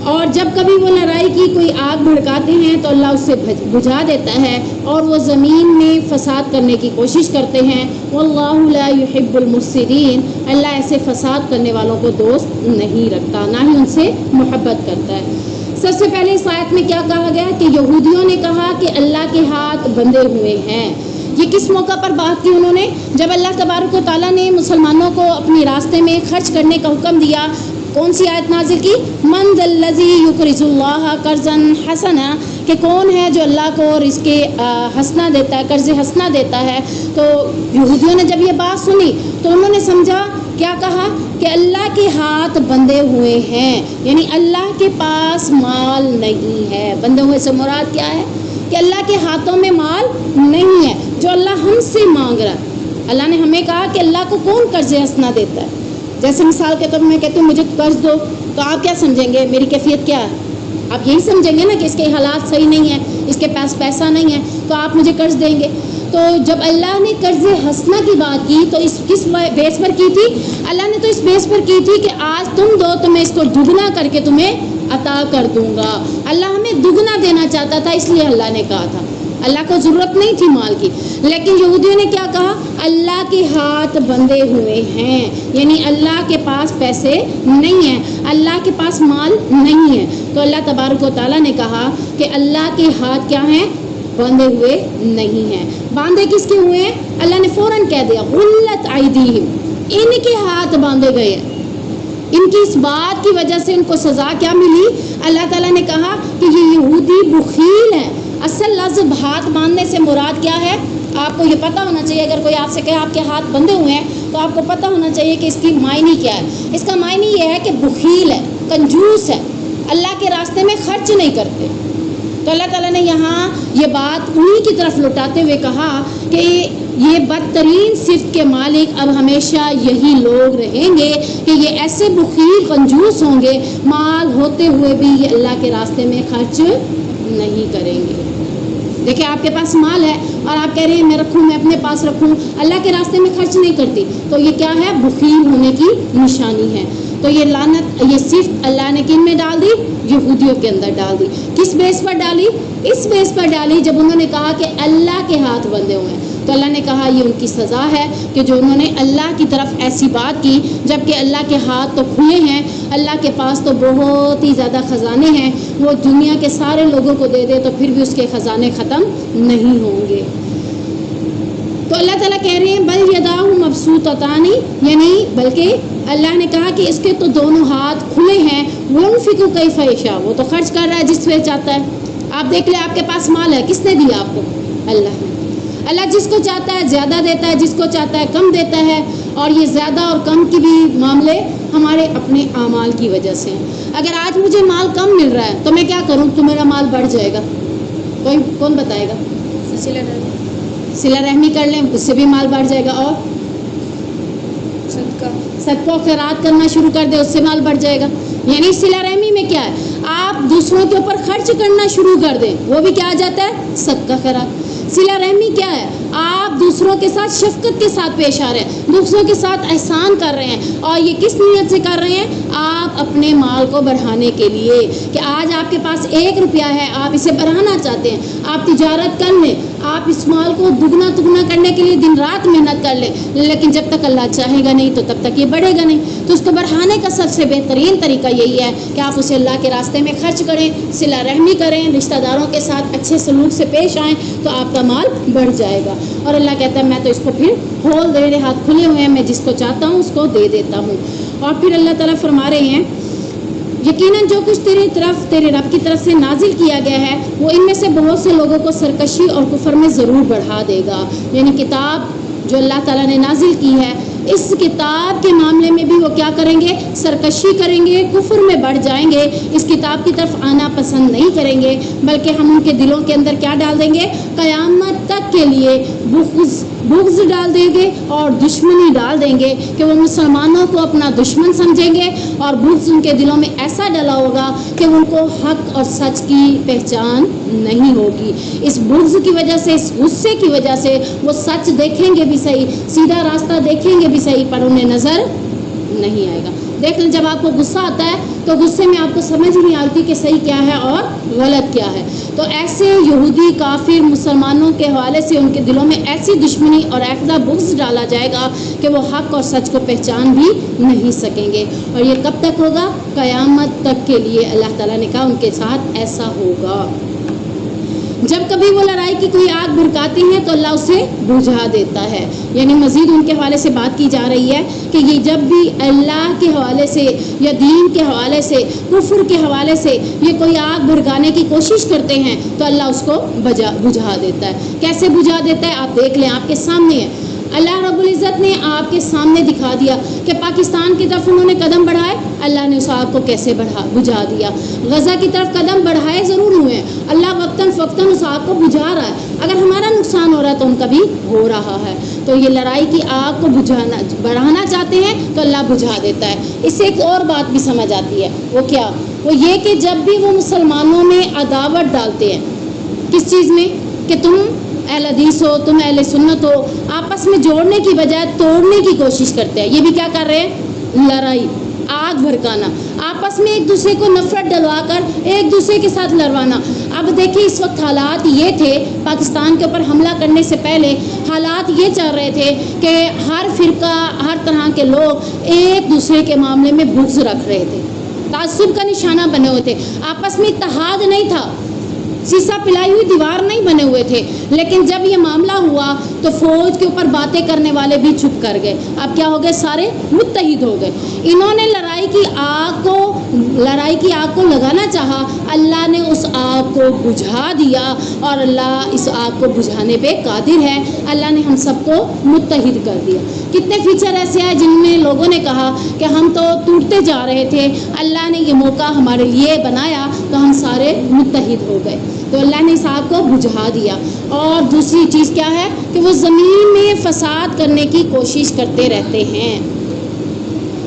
Speaker 1: اور جب کبھی وہ لڑائی کی کوئی آگ بھڑکاتے ہیں تو اللہ اسے بجھا دیتا ہے اور وہ زمین میں فساد کرنے کی کوشش کرتے ہیں. واللہ لا يحب المفسدین, اللہ ایسے فساد کرنے والوں کو دوست نہیں رکھتا, نہ ہی ان سے محبت کرتا ہے. سب سے پہلے اس آیت میں کیا کہا گیا کہ یہودیوں نے کہا کہ اللہ کے ہاتھ بندھے ہوئے ہیں. یہ کس موقع پر بات کی انہوں نے؟ جب اللہ تبارک و تعالیٰ نے مسلمانوں کو اپنے راستے میں خرچ کرنے کا حکم دیا. کون سی آیت نازل کی؟ من ذا الذی یقرض اللہ قرضا حسنا, کہ کون ہے جو اللہ کو رزق حسنا دیتا ہے, قرض حسنا دیتا ہے. تو یہودیوں نے جب یہ بات سنی تو انہوں نے سمجھا, کیا کہا کہ اللہ کے ہاتھ بندھے ہوئے ہیں, یعنی اللہ کے پاس مال نہیں ہے. بندھے ہوئے سے مراد کیا ہے؟ کہ اللہ کے ہاتھوں میں مال نہیں ہے جو اللہ ہم سے مانگ رہا ہے. اللہ نے ہمیں کہا کہ اللہ کو کون قرض حسنا دیتا ہے. جیسے مثال کے طور پر میں کہتی ہوں مجھے قرض دو, تو آپ کیا سمجھیں گے؟ میری کیفیت کیا ہے؟ آپ یہی سمجھیں گے نا کہ اس کے حالات صحیح نہیں ہیں, اس کے پاس پیسہ نہیں ہے, تو آپ مجھے قرض دیں گے. تو جب اللہ نے قرض حسنا کی بات کی تو اس کس بیس پر کی تھی؟ اللہ نے تو اس بیس پر کی تھی کہ آج تم دو تو میں اس کو دگنا کر کے تمہیں عطا کر دوں گا. اللہ ہمیں دگنا دینا چاہتا تھا, اس لیے اللہ نے کہا تھا. اللہ کو ضرورت نہیں تھی مال کی. لیکن یہودیوں نے کیا کہا؟ اللہ کے ہاتھ بندھے ہوئے ہیں, یعنی اللہ کے پاس پیسے نہیں ہیں, اللہ کے پاس مال نہیں ہے. تو اللہ تبارک و تعالیٰ نے کہا کہ اللہ کے ہاتھ کیا ہیں؟ بندھے ہوئے نہیں ہیں. باندھے کس کے ہوئے ہیں؟ اللہ نے فوراً کہہ دیا غلت ایدیہم, ان کے ہاتھ باندھے گئے ہیں. ان کی اس بات کی وجہ سے ان کو سزا کیا ملی؟ اللہ تعالیٰ نے کہا کہ یہ یہودی بخیل ہیں. اصل لفظ ہاتھ باندھنے سے مراد کیا ہے؟ آپ کو یہ پتہ ہونا چاہیے. اگر کوئی آپ سے کہے آپ کے ہاتھ بندھے ہوئے ہیں تو آپ کو پتہ ہونا چاہیے کہ اس کی معنی کیا ہے. اس کا معنی یہ ہے کہ بخیل ہے, کنجوس ہے, اللہ کے راستے میں خرچ نہیں کرتے. تو اللہ تعالیٰ نے یہاں یہ بات انہی کی طرف لوٹاتے ہوئے کہا کہ یہ بدترین صفت کے مالک اب ہمیشہ یہی لوگ رہیں گے کہ یہ ایسے بخیل کنجوس ہوں گے, مال ہوتے ہوئے بھی یہ اللہ کے راستے میں خرچ نہیں کریں گے. دیکھیں آپ کے پاس مال ہے اور آپ کہہ رہے ہیں میں رکھوں, میں اپنے پاس رکھوں, اللہ کے راستے میں خرچ نہیں کرتی, تو یہ کیا ہے؟ بخیل ہونے کی نشانی ہے. تو یہ لعنت یہ صرف اللہ نے کن میں ڈال دی؟ یہودیوں کے اندر ڈال دی. کس بیس پر ڈالی؟ اس بیس پر ڈالی جب انہوں نے کہا کہ اللہ کے ہاتھ بندھے ہوئے ہیں. تو اللہ نے کہا یہ ان کی سزا ہے کہ جو انہوں نے اللہ کی طرف ایسی بات کی جبکہ اللہ کے ہاتھ تو کھلے ہیں, اللہ کے پاس تو بہت ہی زیادہ خزانے ہیں, وہ دنیا کے سارے لوگوں کو دے دے تو پھر بھی اس کے خزانے ختم نہیں ہوں گے. تو اللہ تعالیٰ کہہ رہے ہیں بل یداہ مبسوطتان, یعنی بلکہ اللہ نے کہا کہ اس کے تو دونوں ہاتھ کھلے ہیں. ينفق کیف یشاء, وہ تو خرچ کر رہا ہے جس پہ چاہتا ہے. آپ دیکھ لیں آپ کے پاس مال ہے, کس نے دیا آپ کو؟ اللہ نے. اللہ جس کو چاہتا ہے زیادہ دیتا ہے, جس کو چاہتا ہے کم دیتا ہے. اور یہ زیادہ اور کم کی بھی معاملے ہمارے اپنے اعمال کی وجہ سے ہیں. اگر آج مجھے مال کم مل رہا ہے تو میں کیا کروں تو میرا مال بڑھ جائے گا؟ کون بتائے گا؟ صلہ رحمی کر لیں, اس سے بھی مال بڑھ جائے گا. اور صدقہ و خیرات کرنا شروع کر دے, اس سے مال بڑھ جائے گا. یعنی صلہ رحمی میں کیا ہے؟ آپ دوسروں کے اوپر خرچ کرنا شروع کر دیں, وہ بھی کیا آ جاتا ہے؟ صدقہ خیرات. صلہ رحمی کیا ہے؟ آپ دوسروں کے ساتھ شفقت کے ساتھ پیش آ رہے ہیں, دوسروں کے ساتھ احسان کر رہے ہیں. اور یہ کس نیت سے کر رہے ہیں؟ آپ اپنے مال کو بڑھانے کے لیے, کہ آج آپ کے پاس 1 روپیہ ہے, آپ اسے بڑھانا چاہتے ہیں, آپ تجارت کر لیں, آپ اس مال کو دگنا تگنا کرنے کے لیے دن رات محنت کر لیں, لیکن جب تک اللہ چاہے گا نہیں تو تب تک یہ بڑھے گا نہیں. تو اس کو بڑھانے کا سب سے بہترین طریقہ یہی ہے کہ آپ اسے اللہ کے راستے میں خرچ کریں, صلہ رحمی کریں, رشتہ داروں کے ساتھ اچھے سلوک سے پیش آئیں, تو آپ کا مال بڑھ جائے گا. اور اللہ کہتا ہے میں تو اس کو پھر کھول دے, میرے ہاتھ کھلے ہوئے ہیں, میں جس کو چاہتا ہوں اس کو دے دیتا ہوں. اور پھر اللہ تعالیٰ فرما رہے ہیں یقیناً جو کچھ تیری طرف تیرے رب کی طرف سے نازل کیا گیا ہے وہ ان میں سے بہت سے لوگوں کو سرکشی اور کفر میں ضرور بڑھا دے گا. یعنی کتاب جو اللہ تعالیٰ نے نازل کی ہے, اس کتاب کے معاملے میں بھی وہ کیا کریں گے؟ سرکشی کریں گے, کفر میں بڑھ جائیں گے, اس کتاب کی طرف آنا پسند نہیں کریں گے, بلکہ ہم ان کے دلوں کے اندر کیا ڈال دیں گے؟ قیامت تک کے لیے بغض ڈال دیں گے اور دشمنی ڈال دیں گے, کہ وہ مسلمانوں کو اپنا دشمن سمجھیں گے, اور بغض ان کے دلوں میں ایسا ڈلا ہوگا کہ ان کو حق اور سچ کی پہچان نہیں ہوگی. اس بغض کی وجہ سے, اس غصے کی وجہ سے وہ سچ دیکھیں گے بھی صحیح, سیدھا راستہ دیکھیں گے بھی صحیح, پر انہیں نظر نہیں آئے گا. دیکھ لیں جب آپ کو غصہ آتا ہے تو غصے میں آپ کو سمجھ نہیں آتی کہ صحیح کیا ہے اور غلط کیا ہے. تو ایسے یہودی کافر مسلمانوں کے حوالے سے ان کے دلوں میں ایسی دشمنی اور ایسا بغض ڈالا جائے گا کہ وہ حق اور سچ کو پہچان بھی نہیں سکیں گے. اور یہ کب تک ہوگا؟ قیامت تک کے لیے. اللہ تعالیٰ نے کہا ان کے ساتھ ایسا ہوگا. جب کبھی وہ لڑائی کی کوئی آگ بھڑکاتے ہیں تو اللہ اسے بجھا دیتا ہے. یعنی مزید ان کے حوالے سے بات کی جا رہی ہے کہ یہ جب بھی اللہ کے حوالے سے یا دین کے حوالے سے, کفر کے حوالے سے یہ کوئی آگ بھڑکانے کی کوشش کرتے ہیں تو اللہ اس کو بجھا دیتا ہے. کیسے بجھا دیتا ہے؟ آپ دیکھ لیں, آپ کے سامنے ہے. اللہ رب العزت نے آپ کے سامنے دکھا دیا کہ پاکستان کی طرف انہوں نے قدم بڑھائے, اللہ نے اس آگ کو کیسے بجھا دیا. غزہ کی طرف قدم بڑھائے ضرور ہوئے ہیں, اللہ وقتاً فوقتاً اس آگ کو بجھا رہا ہے. اگر ہمارا نقصان ہو رہا ہے تو ان کا بھی ہو رہا ہے. تو یہ لڑائی کی آگ کو بڑھانا چاہتے ہیں تو اللہ بجھا دیتا ہے. اس سے ایک اور بات بھی سمجھ آتی ہے, وہ کیا؟ وہ یہ کہ جب بھی وہ مسلمانوں میں عداوت ڈالتے ہیں, کس چیز میں؟ کہ تم اہل حدیث ہو, تم اہل سنت ہو, آپس میں جوڑنے کی بجائے توڑنے کی کوشش کرتے ہیں. یہ بھی کیا کر رہے ہیں؟ لڑائی, آگ بھڑکانا, آپس میں ایک دوسرے کو نفرت ڈلوا کر ایک دوسرے کے ساتھ لڑوانا. اب دیکھیں اس وقت حالات یہ تھے, پاکستان کے اوپر حملہ کرنے سے پہلے حالات یہ چل رہے تھے کہ ہر فرقہ, ہر طرح کے لوگ ایک دوسرے کے معاملے میں بغض رکھ رہے تھے, تعصب کا نشانہ بنے ہوئے تھے, آپس میں اتحاد نہیں تھا, سیسا پلائی ہوئی دیوار نہیں بنے ہوئے تھے. لیکن جب یہ معاملہ ہوا تو فوج کے اوپر باتیں کرنے والے بھی چپ کر گئے. اب کیا ہو گئے؟ سارے متحد ہو گئے. انہوں نے لڑائی کی آگ کو لگانا چاہا, اللہ نے اس آگ کو بجھا دیا, اور اللہ اس آگ کو بجھانے پہ قادر ہے. اللہ نے ہم سب کو متحد کر دیا. کتنے فیچر ایسے ہیں جن میں لوگوں نے کہا کہ ہم تو ٹوٹتے جا رہے تھے, اللہ نے یہ موقع ہمارے لیے بنایا تو ہم سارے متحد ہو گئے. تو اللہ نے اس آگ کو بجھا دیا. اور دوسری چیز کیا ہے کہ وہ زمین میں فساد کرنے کی کوشش کرتے رہتے ہیں,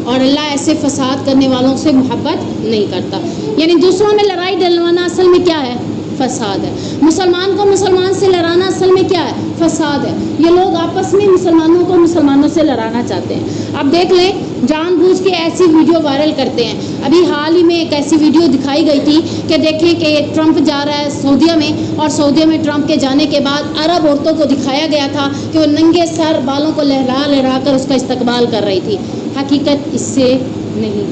Speaker 1: اور اللہ ایسے فساد کرنے والوں سے محبت نہیں کرتا. یعنی دوسروں میں لڑائی ڈلوانا اصل میں کیا ہے؟ فساد ہے. مسلمان کو مسلمان سے لڑانا اصل میں کیا ہے؟ فساد ہے. یہ لوگ آپس میں مسلمانوں کو مسلمانوں سے لڑانا چاہتے ہیں. اب دیکھ لیں جان بوجھ کے ایسی ویڈیو وائرل کرتے ہیں. ابھی حال ہی میں ایک ایسی ویڈیو دکھائی گئی تھی کہ دیکھیں کہ ٹرمپ جا رہا ہے سعودیہ میں، اور سعودیہ میں ٹرمپ کے جانے کے بعد عرب عورتوں کو دکھایا گیا تھا کہ وہ ننگے سر بالوں کو لہرا لہرا کر اس کا استقبال کر رہی تھی. حقیقت اس سے نہیں.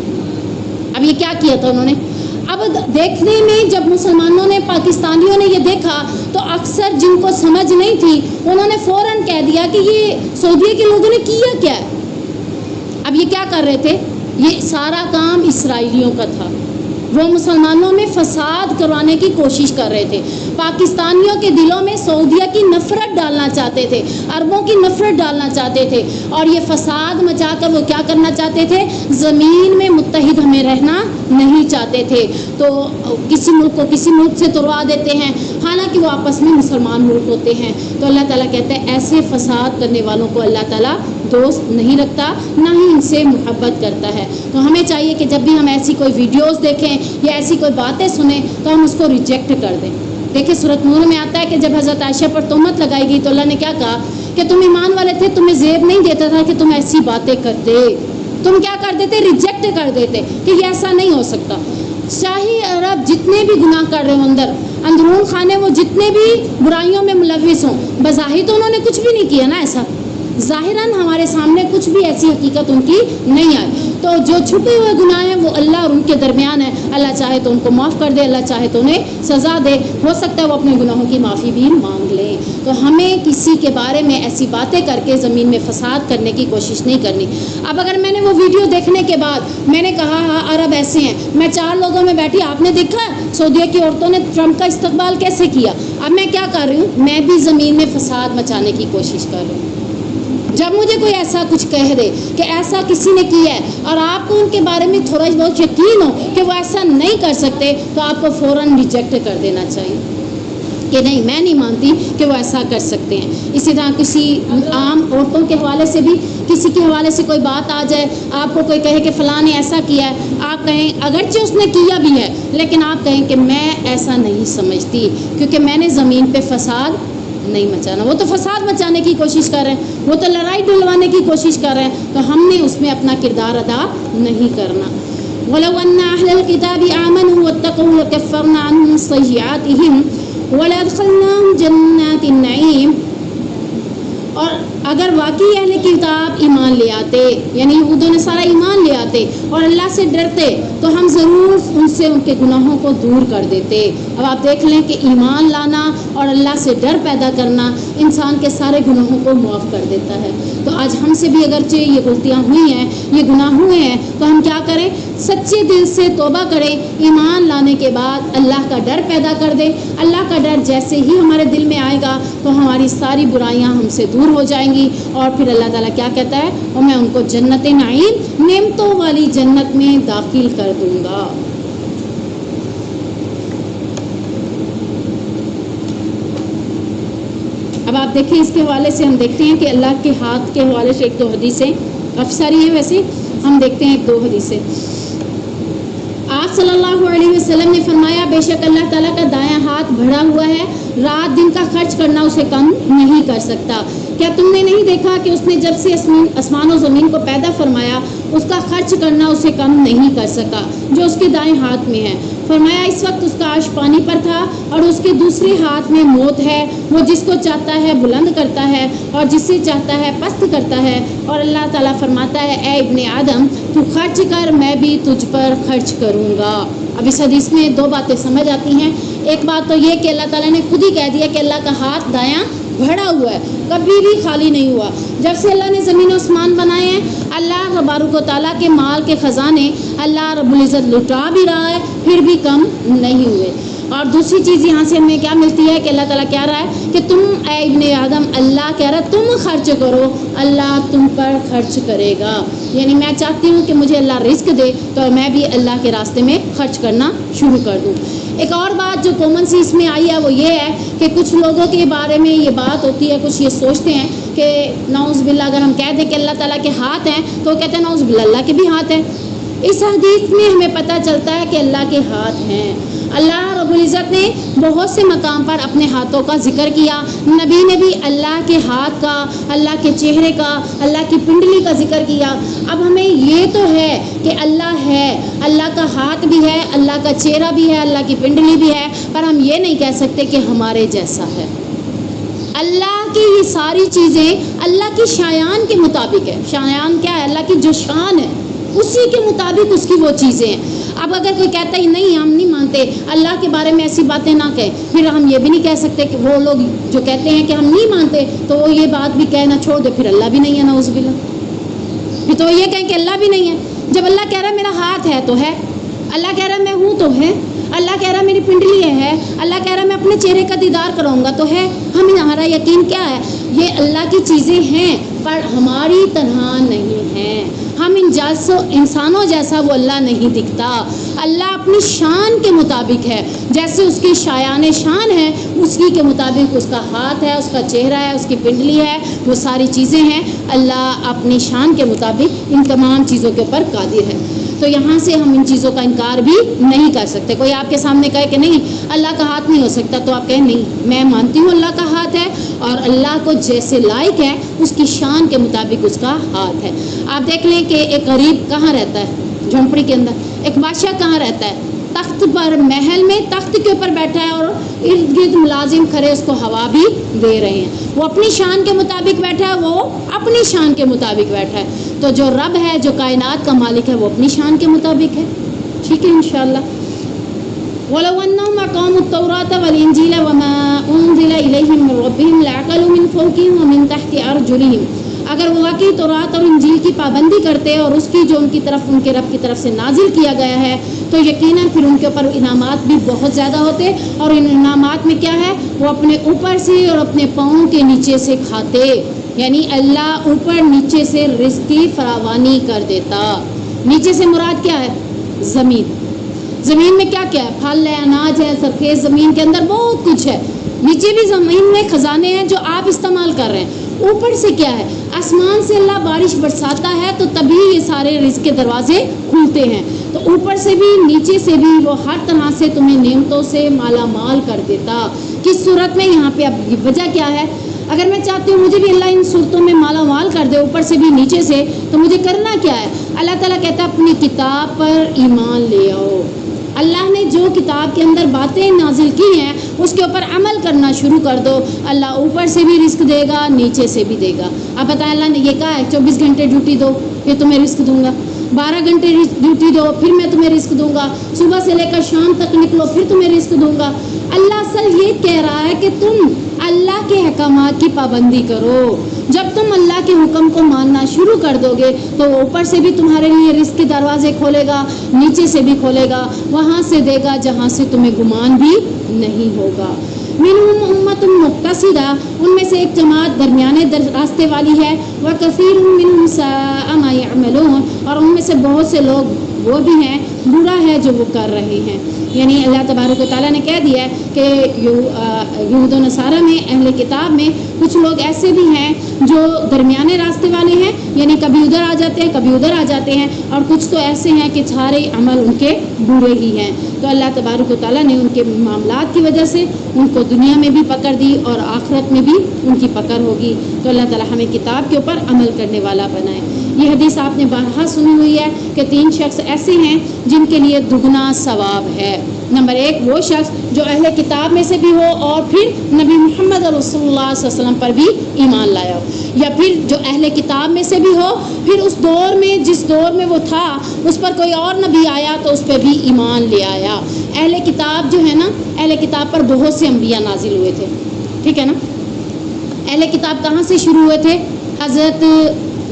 Speaker 1: اب یہ کیا کیا تھا انہوں نے؟ اب دیکھنے میں جب مسلمانوں نے، پاکستانیوں نے یہ دیکھا تو اکثر جن کو سمجھ نہیں تھی انہوں نے فوراً کہہ دیا کہ یہ سعودیہ کے لوگوں نے کیا کیا ہے. اب یہ کیا کر رہے تھے؟ یہ سارا کام اسرائیلیوں کا تھا. وہ مسلمانوں میں فساد کروانے کی کوشش کر رہے تھے. پاکستانیوں کے دلوں میں سعودیہ کی نفرت ڈالنا چاہتے تھے، عربوں کی نفرت ڈالنا چاہتے تھے، اور یہ فساد مچا کر وہ کیا کرنا چاہتے تھے؟ زمین میں متحد ہمیں رہنا نہیں چاہتے تھے. تو کسی ملک کو کسی ملک سے توڑوا دیتے ہیں، حالانکہ وہ آپس میں مسلمان ملک ہوتے ہیں. تو اللہ تعالیٰ کہتے ہیں ایسے فساد کرنے والوں کو اللہ تعالیٰ دوست نہیں رکھتا، نہ ہی ان سے محبت کرتا ہے. تو ہمیں چاہیے کہ جب بھی ہم ایسی کوئی ویڈیوز دیکھیں یا ایسی کوئی باتیں سنیں تو ہم اس کو ریجیکٹ کر دیں. دیکھیں سورۃ نور میں آتا ہے کہ جب حضرت عائشہ پر تہمت لگائی گئی تو اللہ نے کیا کہا کہ تم ایمان والے تھے، تمہیں زیب نہیں دیتا تھا کہ تم ایسی باتیں کرتے. تم کیا کر دیتے؟ ریجیکٹ کر دیتے کہ یہ ایسا نہیں ہو سکتا. شاہی عرب جتنے بھی گناہ کر رہے ہوں اندرون خانے وہ جتنے بھی برائیوں میں ملوث ہوں، بظاہر تو انہوں نے کچھ بھی نہیں کیا نا ایسا، ظاہراً ہمارے سامنے کچھ بھی ایسی حقیقت ان کی نہیں آئی. تو جو چھپے ہوئے گناہ ہیں وہ اللہ اور ان کے درمیان ہے. اللہ چاہے تو ان کو معاف کر دے، اللہ چاہے تو انہیں سزا دے. ہو سکتا ہے وہ اپنے گناہوں کی معافی بھی مانگ لیں. تو ہمیں کسی کے بارے میں ایسی باتیں کر کے زمین میں فساد کرنے کی کوشش نہیں کرنی. اب اگر میں نے وہ ویڈیو دیکھنے کے بعد میں نے کہا ہاں عرب ایسے ہیں، میں 4 لوگوں میں بیٹھی، آپ نے دیکھا سعودیہ کی عورتوں نے ٹرمپ کا استقبال کیسے کیا، اب میں کیا کر رہی ہوں؟ میں بھی زمین میں فساد مچانے کی کوشش کر رہی ہوں. جب مجھے کوئی ایسا کچھ کہہ دے کہ ایسا کسی نے کیا ہے اور آپ کو ان کے بارے میں تھوڑا بہت یقین ہو کہ وہ ایسا نہیں کر سکتے تو آپ کو فوراً ریجیکٹ کر دینا چاہیے کہ نہیں، میں نہیں مانتی کہ وہ ایسا کر سکتے ہیں. اسی طرح کسی عام عورتوں کے حوالے سے بھی کسی کے حوالے سے کوئی بات آ جائے، آپ کو کوئی کہے کہ فلاں نے ایسا کیا ہے، آپ کہیں اگرچہ اس نے کیا بھی ہے لیکن آپ کہیں کہ میں ایسا نہیں سمجھتی کیونکہ میں نے زمین پہ فساد نہیں مچانا. وہ تو فساد مچانے کی کوشش کر رہے ہیں، وہ تو لڑائی ڈلوانے کی کوشش کر رہے ہیں، تو ہم نے اس میں اپنا کردار ادا نہیں کرنا. وَلَوْ أَنَّ أَهْلَ الْكِتَابِ آمَنُوا وَاتَّقَوْا لَكَفَّرْنَا عَنْهُمْ سَيِّئَاتِهِمْ وَلَأَدْخَلْنَاهُمْ جَنَّاتِ النَّعِيمِ. اور اگر واقعی اہل کتاب ایمان لے آتے، یعنی یہود و نصارہ ایمان لے آتے اور اللہ سے ڈرتے تو ہم ضرور ان سے ان کے گناہوں کو دور کر دیتے. اب آپ دیکھ لیں کہ ایمان لانا اور اللہ سے ڈر پیدا کرنا انسان کے سارے گناہوں کو معاف کر دیتا ہے. تو آج ہم سے بھی اگرچہ یہ غلطیاں ہوئی ہیں، یہ گناہ ہوئے ہیں، تو ہم کیا کریں؟ سچے دل سے توبہ کریں، ایمان لانے کے بعد اللہ کا ڈر پیدا کر دیں. اللہ کا ڈر جیسے ہی ہمارے دل میں آئے گا تو ہماری ساری برائیاں ہم سے دور ہو جائیں گی. اور پھر اللہ تعالیٰ کیا کہتا ہے؟ اور میں ان کو جنت نعیم، نعمتوں والی جنت میں داخل کر دوں گا. اب آپ دیکھیں اس کے حوالے سے ہم دیکھتے ہیں کہ اللہ کے ہاتھ کے حوالے سے 1-2 حدیثیں کافی ساری ہیں، ویسے ہم دیکھتے ہیں 1-2 حدیثیں. آپ صلی اللہ علیہ وسلم نے فرمایا بے شک اللہ تعالیٰ کا دایاں ہاتھ بڑھا ہوا ہے، رات دن کا خرچ کرنا اسے کم نہیں کر سکتا. کیا تم نے نہیں دیکھا کہ اس نے جب سے آسمان و زمین کو پیدا فرمایا اس کا خرچ کرنا اسے کم نہیں کر سکا جو اس کے دائیں ہاتھ میں ہے. فرمایا اس وقت اس کا عرش پانی پر تھا اور اس کے دوسرے ہاتھ میں موت ہے، وہ جس کو چاہتا ہے بلند کرتا ہے اور جسے چاہتا ہے پست کرتا ہے. اور اللہ تعالیٰ فرماتا ہے اے ابن آدم تو خرچ کر، میں بھی تجھ پر خرچ کروں گا. اب اس حدیث میں 2 باتیں سمجھ آتی ہیں. ایک بات تو یہ کہ اللہ تعالیٰ نے خود ہی کہہ دیا کہ اللہ کا ہاتھ دایاں بڑھا ہوا ہے، کبھی بھی خالی نہیں ہوا. جب سے اللہ نے زمین و آسمان بنائے ہیں اللہ تبارک و تعالیٰ کے مال کے خزانے اللہ رب العزت لٹا بھی رہا ہے، پھر بھی کم نہیں ہوئے. اور دوسری چیز یہاں سے ہمیں کیا ملتی ہے کہ اللہ تعالیٰ کہہ رہا ہے کہ تم اے ابن آدم، اللہ کہہ رہا ہے تم خرچ کرو، اللہ تم پر خرچ کرے گا. یعنی میں چاہتی ہوں کہ مجھے اللہ رزق دے تو میں بھی اللہ کے راستے میں خرچ کرنا شروع کر دوں. ایک اور بات جو کامن سی اس میں آئی ہے وہ یہ ہے کہ کچھ لوگوں کے بارے میں یہ بات ہوتی ہے، کچھ یہ سوچتے ہیں کہ نعوذ باللہ اگر ہم کہہ دیں کہ اللہ تعالیٰ کے ہاتھ ہیں تو وہ کہتے ہیں نعوذ باللہ اللہ کے بھی ہاتھ ہیں. اس حدیث میں ہمیں پتہ چلتا ہے کہ اللہ کے ہاتھ ہیں. اللہ رب العزت نے بہت سے مقام پر اپنے ہاتھوں کا ذکر کیا، نبی نے بھی اللہ کے ہاتھ کا، اللہ کے چہرے کا، اللہ کی پنڈلی کا ذکر کیا۔ اب ہمیں یہ تو ہے کہ اللہ ہے، اللہ کا ہاتھ بھی ہے، اللہ کا چہرہ بھی ہے، اللہ کی پنڈلی بھی ہے، پر ہم یہ نہیں کہہ سکتے کہ ہمارے جیسا ہے۔ اللہ کی یہ ساری چیزیں اللہ کی شایان کے مطابق ہے۔ شایان کیا ہے؟ اللہ کی جو شان ہے اسی کے مطابق اس کی وہ چیزیں ہیں۔ اب اگر کوئی کہتا ہے نہیں ہم نہیں مانتے، اللہ کے بارے میں ایسی باتیں نہ کہیں، پھر ہم یہ بھی نہیں کہہ سکتے کہ وہ لوگ جو کہتے ہیں کہ ہم نہیں مانتے تو وہ یہ بات بھی کہنا چھوڑ دے، پھر اللہ بھی نہیں ہے، نعوذ باللہ۔ پھر تو یہ کہیں کہ اللہ بھی نہیں ہے۔ جب اللہ کہہ رہا ہے میرا ہاتھ ہے تو ہے، اللہ کہہ رہا ہے میں ہوں تو ہے، اللہ کہہ رہا ہے میری پنڈلی ہے، اللہ کہہ رہا ہے میں اپنے چہرے کا دیدار کراؤں گا تو ہے۔ ہمارا یقین کیا ہے؟ یہ اللہ کی چیزیں ہیں پر ہماری طرح نہیں ہیں۔ ہم انسانوں جیسا وہ اللہ نہیں دکھتا۔ اللہ اپنی شان کے مطابق ہے، جیسے اس کی شایان شان ہے اسی کے مطابق اس کا ہاتھ ہے، اس کا چہرہ ہے، اس کی پنڈلی ہے، وہ ساری چیزیں ہیں۔ اللہ اپنی شان کے مطابق ان تمام چیزوں کے اوپر قادر ہے۔ تو یہاں سے ہم ان چیزوں کا انکار بھی نہیں کر سکتے۔ کوئی آپ کے سامنے کہے کہ نہیں اللہ کا ہاتھ نہیں ہو سکتا تو آپ کہیں نہیں، میں مانتی ہوں اللہ کا ہاتھ ہے، اور اللہ کو جیسے لائق ہے اس کی شان کے مطابق اس کا ہاتھ ہے۔ آپ دیکھ لیں کہ ایک غریب کہاں رہتا ہے؟ جھونپڑی کے اندر۔ ایک بادشاہ کہاں رہتا ہے؟ تخت پر، محل میں تخت کے اوپر بیٹھا ہے، اور ارد گرد ملازم کھڑے اس کو ہوا بھی دے رہے ہیں۔ وہ اپنی شان کے مطابق بیٹھا ہے، وہ اپنی شان کے مطابق بیٹھا ہے۔ تو جو رب ہے، جو کائنات کا مالک ہے، وہ اپنی شان کے مطابق ہے۔ ٹھیک ہے انشاءاللہ۔ وَلَوْ أَنَّهُمْ أَقَامُوا التَّوْرَاةَ وَالْإِنْجِيلَ وَمَا أُنزِلَ إِلَيْهِم مِّن رَّبِّهِمْ لَعَقَلُوا مِن فَوْقِهِمْ وَمِن تَحْتِ أَرْجُلِهِمْ، اگر وہ واقعی تورات اور انجیل کی پابندی کرتے اور اس کی جو ان کی طرف، ان کے رب کی طرف سے نازل کیا گیا ہے، تو یقیناً پھر ان کے اوپر انعامات بھی بہت زیادہ ہوتے، اور ان انعامات میں کیا ہے؟ وہ اپنے اوپر سے اور اپنے پاؤں کے نیچے سے کھاتے، یعنی اللہ اوپر نیچے سے رزق کی فراوانی کر دیتا۔ نیچے سے مراد کیا ہے؟ زمین۔ زمین میں کیا کیا ہے؟ پھل ہے، اناج ہے، سرخیز زمین کے اندر بہت کچھ ہے۔ نیچے بھی زمین میں خزانے ہیں جو آپ استعمال کر رہے ہیں۔ اوپر سے کیا ہے؟ آسمان سے اللہ بارش برساتا ہے تو تبھی یہ سارے رزق کے دروازے کھلتے ہیں۔ تو اوپر سے بھی نیچے سے بھی وہ ہر طرح سے تمہیں نعمتوں سے مالا مال کر دیتا۔ کس صورت میں؟ یہاں پہ اب وجہ کیا ہے؟ اگر میں چاہتی ہوں مجھے بھی اللہ ان صورتوں میں مالا مال کر دے، اوپر سے بھی نیچے سے، تو مجھے کرنا کیا ہے؟ اللہ تعالیٰ کہتا ہے اپنی کتاب پر ایمان لے آؤ۔ اللہ نے جو کتاب کے اندر باتیں نازل کی ہیں اس کے اوپر عمل کرنا شروع کر دو، اللہ اوپر سے بھی رزق دے گا، نیچے سے بھی دے گا۔ اب بتائیں، اللہ نے یہ کہا ہے 24 گھنٹے ڈیوٹی دو پھر تمہیں رزق دوں گا، 12 گھنٹے ڈیوٹی دو پھر میں تمہیں رزق دوں گا، صبح سے لے کر شام تک نکلو پھر تمہیں رزق دوں گا۔ اللہ اصل یہ کہہ رہا ہے کہ تم اللہ کے احکامات کی پابندی کرو۔ جب تم اللہ کے حکم کو ماننا شروع کر دو گے تو وہ اوپر سے بھی تمہارے لیے رزق کے دروازے کھولے گا، نیچے سے بھی کھولے گا، وہاں سے دے گا جہاں سے تمہیں گمان بھی نہیں ہوگا۔ منہم امۃ مقتصدہ، ان میں سے ایک جماعت درمیانے راستے والی ہے، وکثیر منہم ساء ما یعملون، اور ان میں سے بہت سے لوگ وہ بھی ہیں، برا ہے جو وہ کر رہے ہیں۔ یعنی اللہ تبارک و تعالیٰ نے کہہ دیا ہے کہ یہود و نصارہ میں، اہل کتاب میں کچھ لوگ ایسے بھی ہیں جو درمیانے راستے والے ہیں، یعنی کبھی ادھر آ جاتے ہیں کبھی ادھر آ جاتے ہیں، اور کچھ تو ایسے ہیں کہ سارے عمل ان کے برے ہی ہیں۔ تو اللہ تبارک و تعالیٰ نے ان کے معاملات کی وجہ سے ان کو دنیا میں بھی پکڑ دی اور آخرت میں بھی ان کی پکڑ ہوگی۔ تو اللہ تعالیٰ ہمیں کتاب کے اوپر عمل کرنے والا بنائے۔ یہ حدیث آپ نے بارہا سنی ہوئی ہے کہ 3 شخص ایسے ہیں جن کے لیے دگنا ثواب ہے۔ نمبر 1 وہ شخص جو اہل کتاب میں سے بھی ہو اور پھر نبی محمد رسول اللہ صلی اللہ علیہ وسلم پر بھی ایمان لایا ہو، یا پھر جو اہل کتاب میں سے بھی ہو پھر اس دور میں، جس دور میں وہ تھا اس پر کوئی اور نبی آیا تو اس پہ بھی ایمان لے آیا۔ اہل کتاب جو ہے نا، اہل کتاب پر بہت سے انبیاء نازل ہوئے تھے، ٹھیک ہے نا۔ اہل کتاب کہاں سے شروع ہوئے تھے؟ حضرت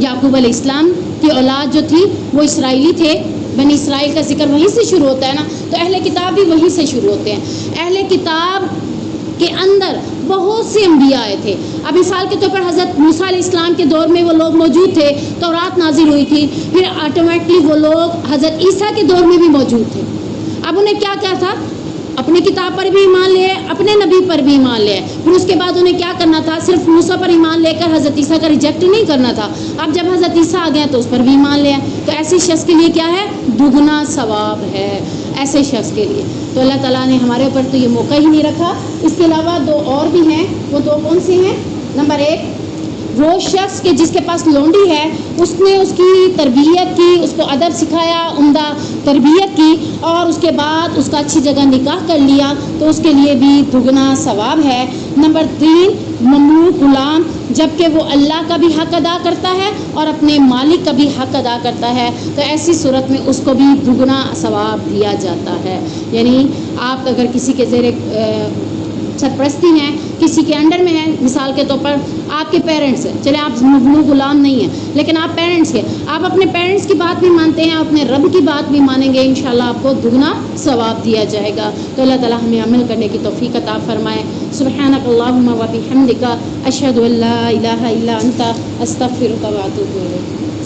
Speaker 1: یعقوب علیہ السلام کی اولاد جو تھی وہ اسرائیلی تھے، بنی اسرائیل کا ذکر وہیں سے شروع ہوتا ہے نا، تو اہل کتاب بھی وہیں سے شروع ہوتے ہیں۔ اہل کتاب کے اندر بہت سے انبیاء آئے تھے۔ اب مثال کے طور پر حضرت موسیٰ علیہ السلام کے دور میں وہ لوگ موجود تھے، تورات نازل ہوئی تھی، پھر آٹومیٹکلی وہ لوگ حضرت عیسیٰ کے دور میں بھی موجود تھے۔ اب انہیں کیا کیا تھا؟ اپنی کتاب پر بھی ایمان لے، اپنے نبی پر بھی ایمان لے، پھر اس کے بعد انہیں کیا کرنا تھا؟ صرف موسیٰ پر ایمان لے کر حضرت عیسیٰ کا ریجیکٹ نہیں کرنا تھا۔ اب جب حضرت عیسیٰ آ گئے تو اس پر بھی ایمان لے، تو ایسی شخص کے لیے کیا ہے؟ دگنا ثواب ہے۔ ایسے شخص کے لیے. تو اللہ تعالیٰ نے ہمارے اوپر تو یہ موقع ہی نہیں رکھا. اس کے علاوہ 2 اور بھی ہیں. وہ 2 کون سے ہیں؟ نمبر 1 وہ شخص کہ جس کے پاس لونڈی ہے، اس نے اس کی تربیت کی، اس کو ادب سکھایا، عمدہ تربیت کی، اور اس کے بعد اس کا اچھی جگہ نکاح کر لیا، تو اس کے لیے بھی دگنا ثواب ہے. نمبر 3 مملوک غلام، جب کہ وہ اللہ کا بھی حق ادا کرتا ہے اور اپنے مالک کا بھی حق ادا کرتا ہے، تو ایسی صورت میں اس کو بھی دگنا ثواب دیا جاتا ہے. یعنی آپ اگر کسی کے زیر سرپرستی ہیں، کسی کے انڈر میں ہیں، مثال کے طور پر آپ کے پیرنٹس ہیں، چلے آپ مملوک غلام نہیں ہیں لیکن آپ پیرنٹس کے، آپ اپنے پیرنٹس کی بات بھی مانتے ہیں، اپنے رب کی بات بھی مانیں گے، انشاءاللہ آپ کو دگنا ثواب دیا جائے گا. تو اللہ تعالیٰ ہمیں عمل کرنے کی توفیق عطا فرمائے. سبحانک اللہم و بحمدک، اشہد ان لا الہ الا انت، استغفرک و اتوب الیک.